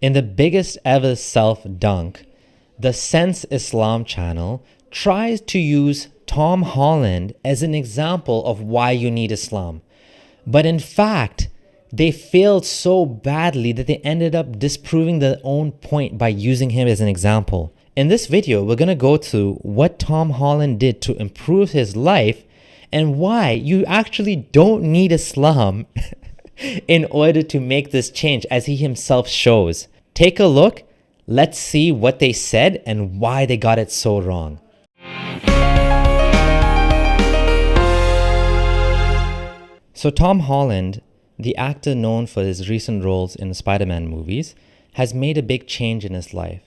In the biggest ever self-dunk, the Sense Islam channel tries to use Tom Holland as an example of why you need Islam. But in fact, they failed so badly that they ended up disproving their own point by using him as an example. In this video, we're going to go through what Tom Holland did to improve his life and why you actually don't need Islam in order to make this change, as he himself shows. Take a look. Let's see what they said and why they got it so wrong. So Tom Holland, the actor known for his recent roles in the Spider-Man movies, has made a big change in his life.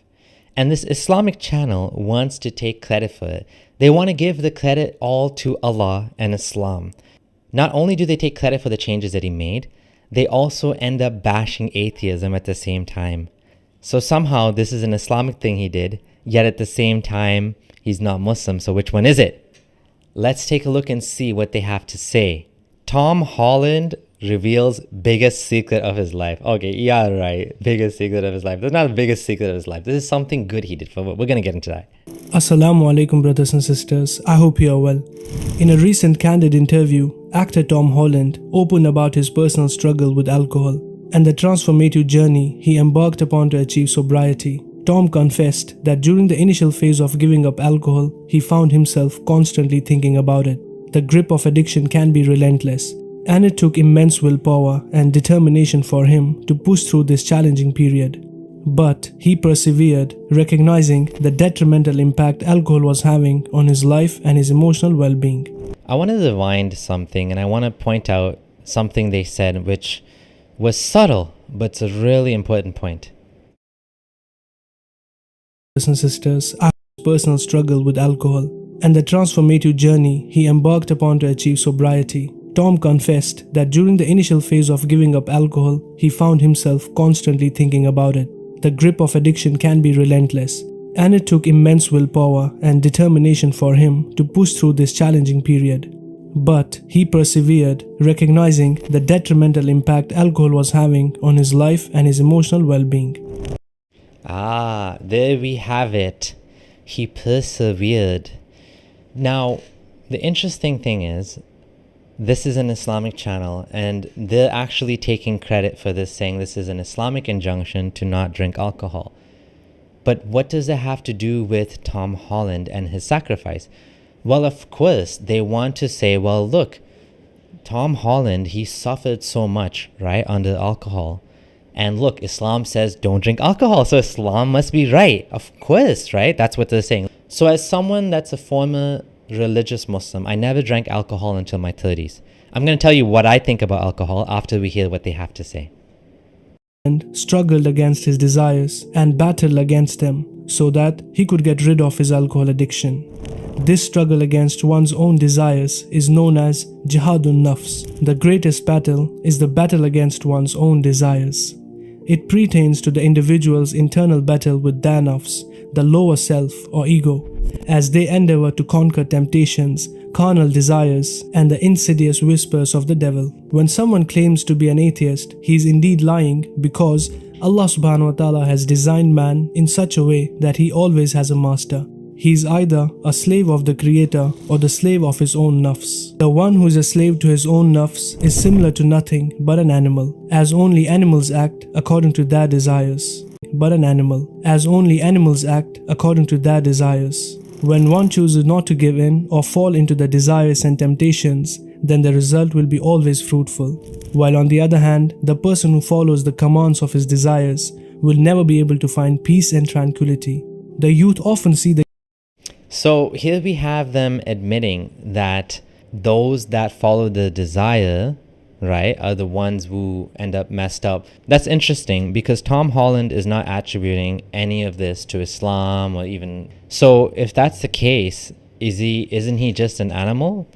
And this Islamic channel wants to take credit for it. They want to give the credit all to Allah and Islam. Not only do they take credit for the changes that he made, they also end up bashing atheism at the same time. So somehow this is an Islamic thing he did, yet at the same time, he's not Muslim. So which one is it? Let's take a look and see what they have to say. Tom Holland reveals biggest secret of his life. Okay, yeah, right. Biggest secret of his life. That's not the biggest secret of his life. This is something good he did. We're going to get into that. Assalamu alaikum, brothers and sisters. I hope you are well. In a recent candid interview, actor Tom Holland opened about his personal struggle with alcohol and the transformative journey he embarked upon to achieve sobriety. Tom confessed that during the initial phase of giving up alcohol, he found himself constantly thinking about it. The grip of addiction can be relentless, and it took immense willpower and determination for him to push through this challenging period. But he persevered, recognizing the detrimental impact alcohol was having on his life and his emotional well-being. I want to rewind something, and I want to point out something they said which was subtle, but it's a really important point. Brothers and sisters, I personal struggle with alcohol and the transformative journey he embarked upon to achieve sobriety. Tom confessed that during the initial phase of giving up alcohol, he found himself constantly thinking about it. The grip of addiction can be relentless, and it took immense willpower and determination for him to push through this challenging period. But he persevered, recognizing the detrimental impact alcohol was having on his life and his emotional well-being. There we have it. He persevered. Now, the interesting thing is, this is an Islamic channel, and they're actually taking credit for this, saying this is an Islamic injunction to not drink alcohol. But what does it have to do with Tom Holland and his sacrifice? Well, of course, they want to say, well, look, Tom Holland, he suffered so much, right, under alcohol. And look, Islam says don't drink alcohol, so Islam must be right. Of course, right? That's what they're saying. So as someone that's a former religious Muslim, I never drank alcohol until my 30s. I'm going to tell you what I think about alcohol after we hear what they have to say. And struggled against his desires and battled against them so that he could get rid of his alcohol addiction. This struggle against one's own desires is known as jihadun nafs. The greatest battle is the battle against one's own desires. It pertains to the individual's internal battle with their nafs, the lower self or ego, as they endeavor to conquer temptations, carnal desires, and the insidious whispers of the devil. When someone claims to be an atheist, he is indeed lying, because Allah subhanahu wa ta'ala has designed man in such a way that he always has a master. He is either a slave of the Creator or the slave of his own nafs. The one who is a slave to his own nafs is similar to nothing but an animal, as only animals act according to their desires. When one chooses not to give in or fall into the desires and temptations, then the result will be always fruitful. While on the other hand, the person who follows the commands of his desires will never be able to find peace and tranquility. The youth often see the So here we have them admitting that those that follow the desire, right, are the ones who end up messed up. That's interesting because Tom Holland is not attributing any of this to Islam or even... So if that's the case, isn't he just an animal?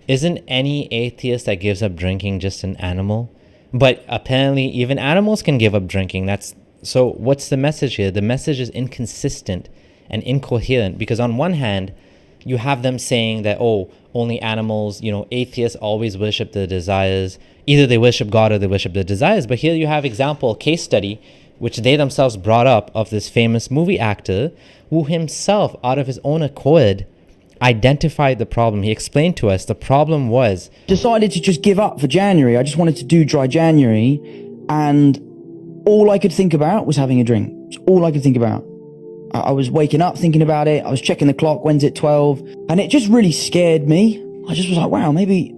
Isn't any atheist that gives up drinking just an animal? But apparently even animals can give up drinking. So what's the message here? The message is inconsistent and incoherent, because on one hand, you have them saying that, oh, only animals, atheists always worship their desires. Either they worship God or they worship their desires. But here you have example, case study which they themselves brought up, of this famous movie actor who himself, out of his own accord, identified the problem. He explained to us the problem was... Decided to just give up for January. I just wanted to do dry January, and all I could think about was having a drink. It's all I could think about. I was waking up thinking about it. I was checking the clock, when's it 12? And it just really scared me. I just was like, wow, maybe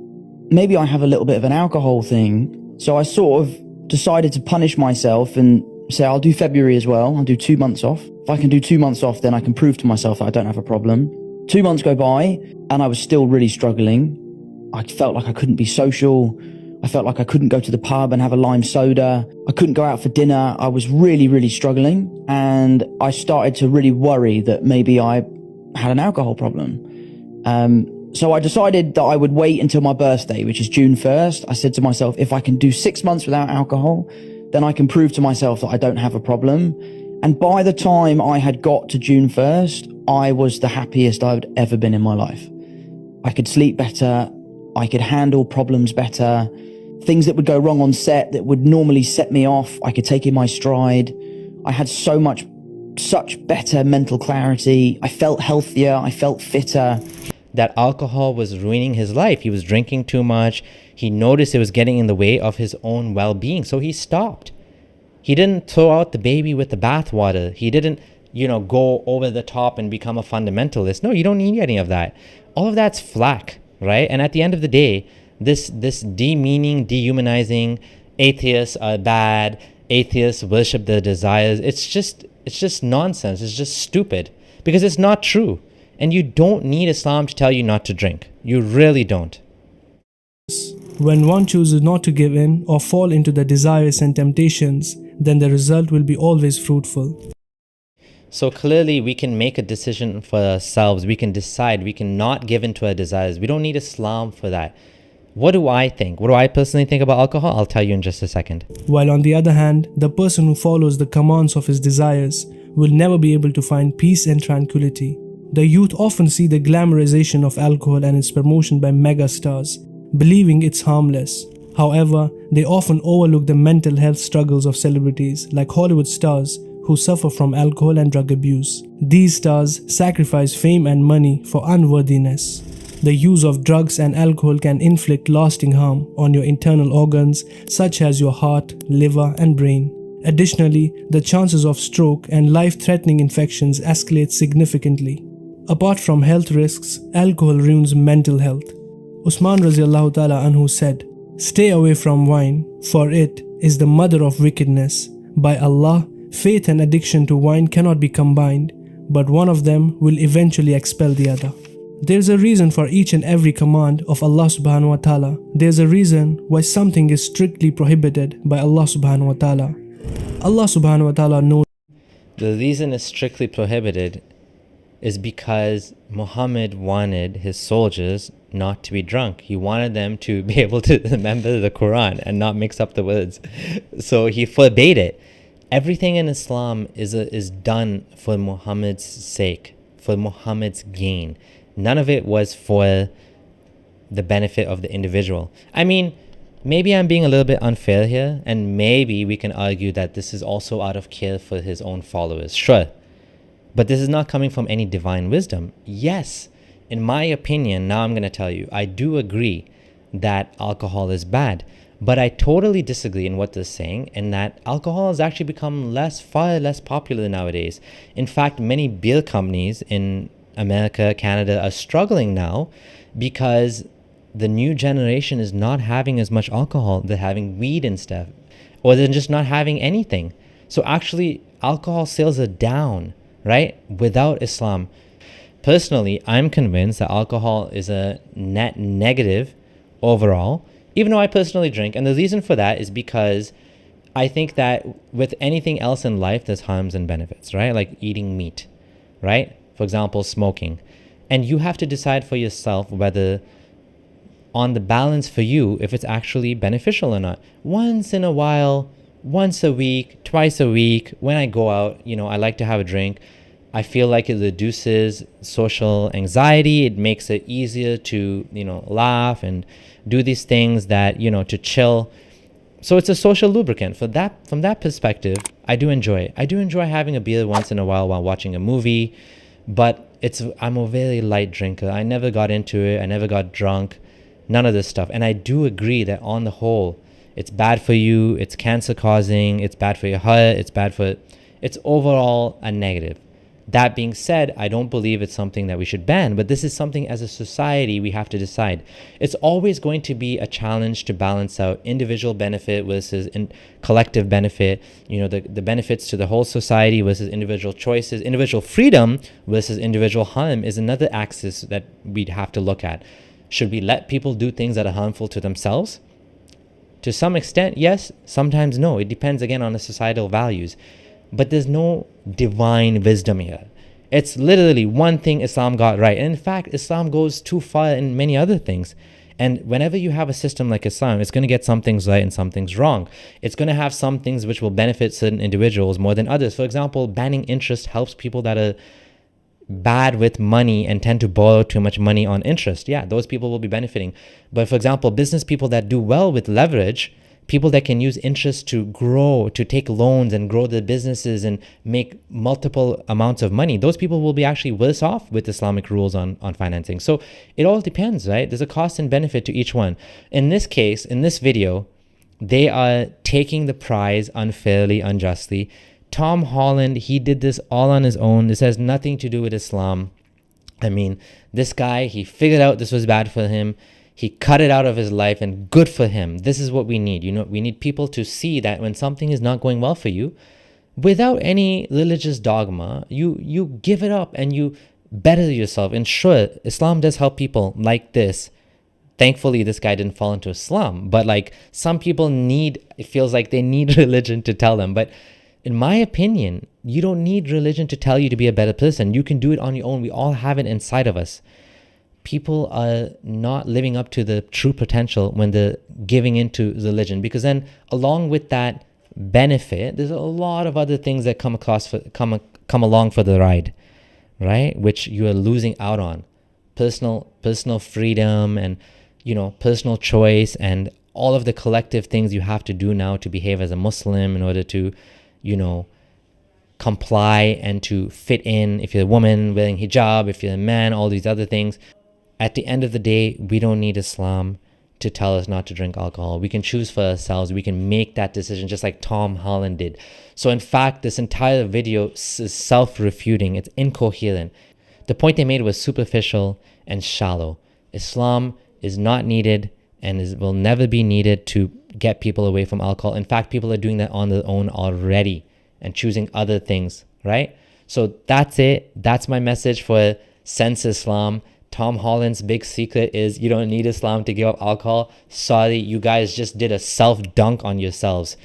I have a little bit of an alcohol thing. So I sort of decided to punish myself and say, I'll do February as well. I'll do 2 months off. If I can do 2 months off, then I can prove to myself that I don't have a problem. 2 months go by and I was still really struggling. I felt like I couldn't be social. I felt like I couldn't go to the pub and have a lime soda. I couldn't go out for dinner. I was really, really struggling. And I started to really worry that maybe I had an alcohol problem. So I decided that I would wait until my birthday, which is June 1st. I said to myself, if I can do 6 months without alcohol, then I can prove to myself that I don't have a problem. And by the time I had got to June 1st, I was the happiest I've ever been in my life. I could sleep better. I could handle problems better. Things that would go wrong on set that would normally set me off, I could take in my stride. I had such better mental clarity. I felt healthier. I felt fitter. That alcohol was ruining his life. He was drinking too much. He noticed it was getting in the way of his own well-being, so he stopped. He didn't throw out the baby with the bathwater. He didn't, go over the top and become a fundamentalist. No, you don't need any of that. All of that's flack, right? And at the end of the day, this demeaning, dehumanizing, atheists are bad, atheists worship their desires. It's just nonsense. It's just stupid because it's not true. And you don't need Islam to tell you not to drink. You really don't. When one chooses not to give in or fall into the desires and temptations, then the result will be always fruitful. So clearly we can make a decision for ourselves. We can decide. We can not give in to our desires. We don't need Islam for that. What do I think? What do I personally think about alcohol? I'll tell you in just a second. While on the other hand, the person who follows the commands of his desires will never be able to find peace and tranquility. The youth often see the glamorization of alcohol and its promotion by megastars, believing it's harmless. However, they often overlook the mental health struggles of celebrities like Hollywood stars who suffer from alcohol and drug abuse. These stars sacrifice fame and money for unworthiness. The use of drugs and alcohol can inflict lasting harm on your internal organs such as your heart, liver, and brain. Additionally, the chances of stroke and life-threatening infections escalate significantly. Apart from health risks, alcohol ruins mental health. Usman Raziallahu Ta'ala Anhu said, "Stay away from wine, for it is the mother of wickedness. By Allah, faith and addiction to wine cannot be combined, but one of them will eventually expel the other." There's a reason for each and every command of Allah subhanahu wa ta'ala. There's a reason why something is strictly prohibited by Allah subhanahu wa ta'ala. Allah subhanahu wa ta'ala knows. The reason it's strictly prohibited is because Muhammad wanted his soldiers not to be drunk. He wanted them to be able to remember the Quran and not mix up the words. So he forbade it. Everything in Islam is done for Muhammad's sake, for Muhammad's gain. None of it was for the benefit of the individual. I mean, maybe I'm being a little bit unfair here, and maybe we can argue that this is also out of care for his own followers. Sure. But this is not coming from any divine wisdom. Yes, in my opinion, now I'm going to tell you, I do agree that alcohol is bad. But I totally disagree in what they're saying, and that alcohol has actually become far less popular nowadays. In fact, many beer companies in America, Canada are struggling now because the new generation is not having as much alcohol. They're having weed instead, or they're just not having anything. So actually, alcohol sales are down, right? Without Islam. Personally, I'm convinced that alcohol is a net negative overall, even though I personally drink. And the reason for that is because I think that with anything else in life, there's harms and benefits, right? Like eating meat, right? For example, smoking. And you have to decide for yourself whether on the balance for you, if it's actually beneficial or not. Once in a while, once a week, twice a week, when I go out, I like to have a drink. I feel like it reduces social anxiety. It makes it easier to, laugh and do these things that, to chill. So it's a social lubricant. From that perspective, I do enjoy it. I do enjoy having a beer once in a while watching a movie, but I'm a very light drinker. I never got into it. I never got drunk. None of this stuff. And I do agree that on the whole, it's bad for you. It's cancer causing. It's bad for your heart. It's overall a negative. That being said, I don't believe it's something that we should ban, but this is something as a society we have to decide. It's always going to be a challenge to balance out individual benefit versus collective benefit, the benefits to the whole society versus individual choices. Individual freedom versus individual harm is another axis that we'd have to look at. Should we let people do things that are harmful to themselves? To some extent, yes. Sometimes no. It depends again on the societal values. But there's no divine wisdom here. It's literally one thing Islam got right. And in fact, Islam goes too far in many other things. And whenever you have a system like Islam, it's going to get some things right and some things wrong. It's going to have some things which will benefit certain individuals more than others. For example, banning interest helps people that are bad with money and tend to borrow too much money on interest. Yeah, those people will be benefiting. But for example, business people that do well with leverage, people that can use interest to grow, to take loans and grow their businesses and make multiple amounts of money, those people will be actually worse off with Islamic rules on financing. So it all depends, right? There's a cost and benefit to each one. In this case, in this video, they are taking the prize unfairly, unjustly. Tom Holland, he did this all on his own. This has nothing to do with Islam. I mean, this guy, he figured out this was bad for him. He cut it out of his life, and good for him. This is what we need. We need people to see that when something is not going well for you, without any religious dogma, you give it up and you better yourself. And sure, Islam does help people like this. Thankfully, this guy didn't fall into Islam. But like some people it feels like they need religion to tell them. But in my opinion, you don't need religion to tell you to be a better person. You can do it on your own. We all have it inside of us. People are not living up to the true potential when they're giving into religion, because then along with that benefit, there's a lot of other things that come along for the ride, right? Which you are losing out on. Personal freedom and, personal choice and all of the collective things you have to do now to behave as a Muslim in order to, comply and to fit in. If you're a woman wearing hijab, if you're a man, all these other things. At the end of the day, we don't need Islam to tell us not to drink alcohol. We can choose for ourselves. We can make that decision just like Tom Holland did. So in fact, this entire video is self-refuting. It's incoherent. The point they made was superficial and shallow. Islam is not needed and will never be needed to get people away from alcohol. In fact, people are doing that on their own already and choosing other things, right? So that's it. That's my message for Sense Islam. Tom Holland's big secret is you don't need Islam to give up alcohol. Sorry, you guys just did a self-dunk on yourselves.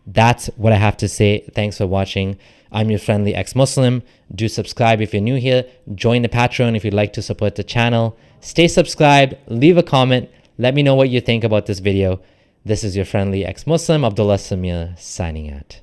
That's what I have to say. Thanks for watching. I'm your friendly ex-Muslim. Do subscribe if you're new here. Join the Patreon if you'd like to support the channel. Stay subscribed. Leave a comment. Let me know what you think about this video. This is your friendly ex-Muslim, Abdullah Samir, signing out.